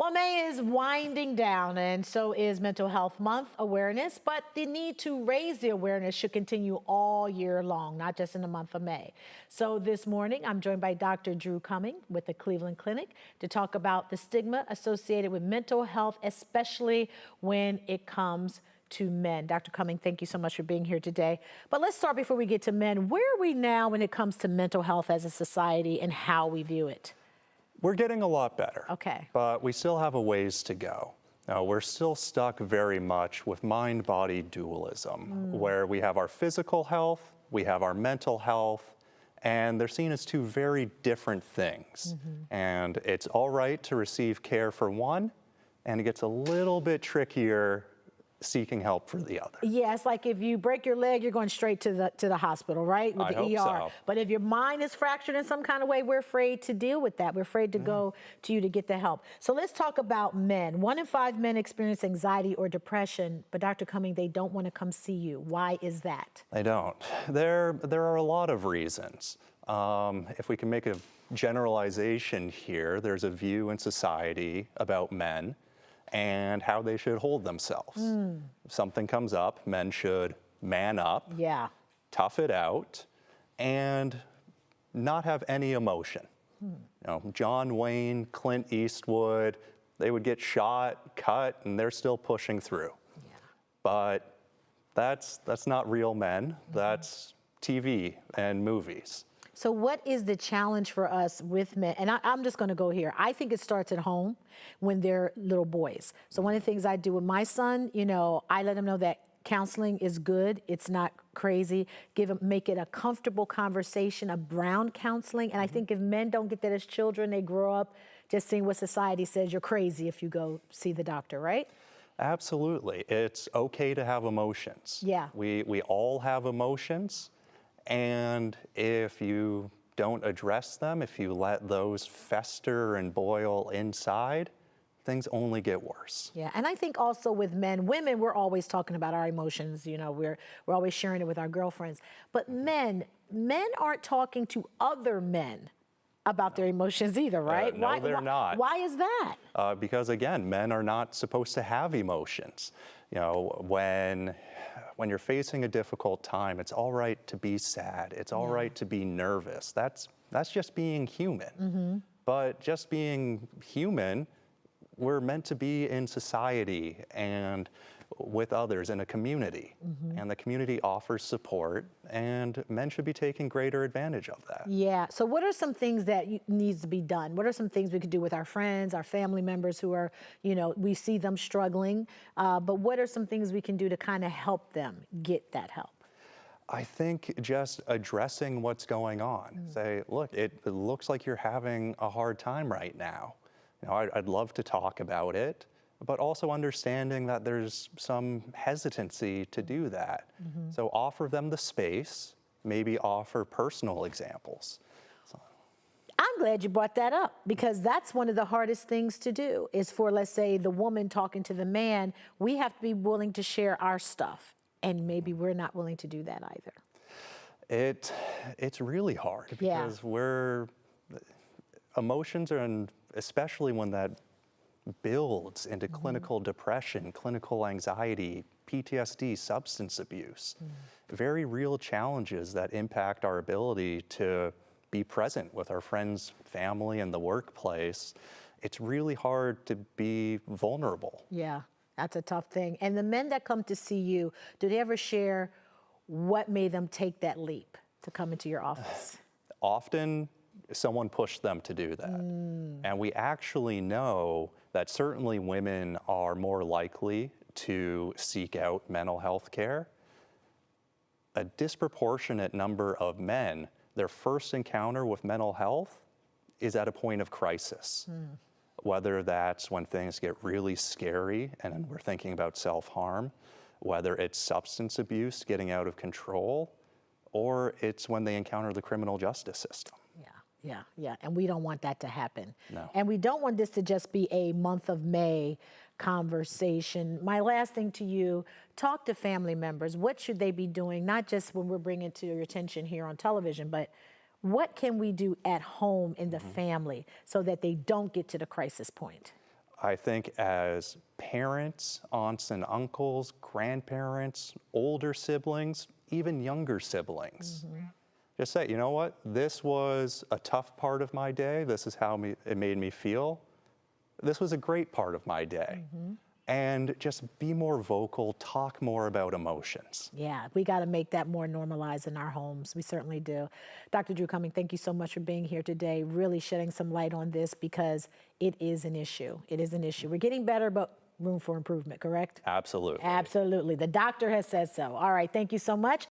Well, May is winding down, and so is Mental Health Month awareness, but the need to raise the awareness should continue all year long, not just in the month of May. So this morning, I'm joined by Dr. Drew Cumming with the Cleveland Clinic to talk about the stigma associated with mental health, especially when it comes to men. Dr. Cumming, thank you so much for being here today. But let's start before we get to men. Where are we now when it comes to mental health as a society and how we view it? We're getting a lot better, Okay. but we still have a ways to go. We're still stuck very much with mind-body dualism, where we have our physical health, we have our mental health, and they're seen as two very different things. And it's all right to receive care for one, and it gets a little bit trickier seeking help for the other. Yeah, it's like if you break your leg, you're going straight to the hospital, right? With I the hope ER. so. But if your mind is fractured in some kind of way, we're afraid to deal with that. We're afraid to go to you to get the help. So let's talk about men. 1 in 5 men experience anxiety or depression, but Dr. Cumming, they don't want to come see you. Why is that? They don't. There are a lot of reasons. If we can make a generalization here, there's a view in society about men and how they should hold themselves. If something comes up, men should man up, tough it out, and not have any emotion. You know, John Wayne, Clint Eastwood, they would get shot, cut, and they're still pushing through. But that's not real men. That's TV and movies. So what is the challenge for us with men? And I'm just going to go here. I think it starts at home when they're little boys. So one of the things I do with my son, you know, I let him know that counseling is good. It's not crazy. Make it a comfortable conversation around counseling. And I think if men don't get that as children, they grow up just seeing what society says you're crazy if you go see the doctor, right? Absolutely. It's okay to have emotions. Yeah. We all have emotions. And if you don't address them, if you let those fester and boil inside, things only get worse. Yeah, and I think also with men, women, we're always talking about our emotions. You know, we're always sharing it with our girlfriends. But men aren't talking to other men about their emotions either, right? No, they're not. Why is that? Because again, men are not supposed to have emotions. You know, when you're facing a difficult time, it's all right to be sad. It's all right to be nervous. That's just being human. But just being human, we're meant to be in society and with others in a community. And the community offers support, and men should be taking greater advantage of that. Yeah, so what are some things that needs to be done? What are some things we could do with our friends, our family members who are, you know, we see them struggling, but what are some things we can do to kind of help them get that help? I think just addressing what's going on. Say, look, it looks like you're having a hard time right now. You know, I'd love to talk about it, but also understanding that there's some hesitancy to do that. So offer them the space, maybe offer personal examples. I'm glad you brought that up, because that's one of the hardest things to do is for, let's say, the woman talking to the man, we have to be willing to share our stuff. And maybe we're not willing to do that either. It's really hard because emotions are, and especially when that builds into clinical depression, clinical anxiety, PTSD, substance abuse, very real challenges that impact our ability to be present with our friends, family, and the workplace. It's really hard to be vulnerable. Yeah, that's a tough thing. And the men that come to see you, do they ever share what made them take that leap to come into your office? Often, someone pushed them to do that. And we actually know that certainly women are more likely to seek out mental health care. A disproportionate number of men, their first encounter with mental health is at a point of crisis. Whether that's when things get really scary and we're thinking about self-harm, whether it's substance abuse getting out of control, or it's when they encounter the criminal justice system. Yeah, and we don't want that to happen. No. And we don't want this to just be a month of May conversation. My last thing to you, talk to family members. What should they be doing, not just when we're bringing it to your attention here on television, but what can we do at home in the family so that they don't get to the crisis point? I think as parents, aunts and uncles, grandparents, older siblings, even younger siblings, just say, you know what, this was a tough part of my day. This is how it made me feel. This was a great part of my day. And just be more vocal, talk more about emotions. Yeah, we got to make that more normalized in our homes. We certainly do. Dr. Drew Cumming, thank you so much for being here today, really shedding some light on this because it is an issue. It is an issue. We're getting better, but room for improvement, correct? Absolutely. Absolutely. The doctor has said so. All right, thank you so much.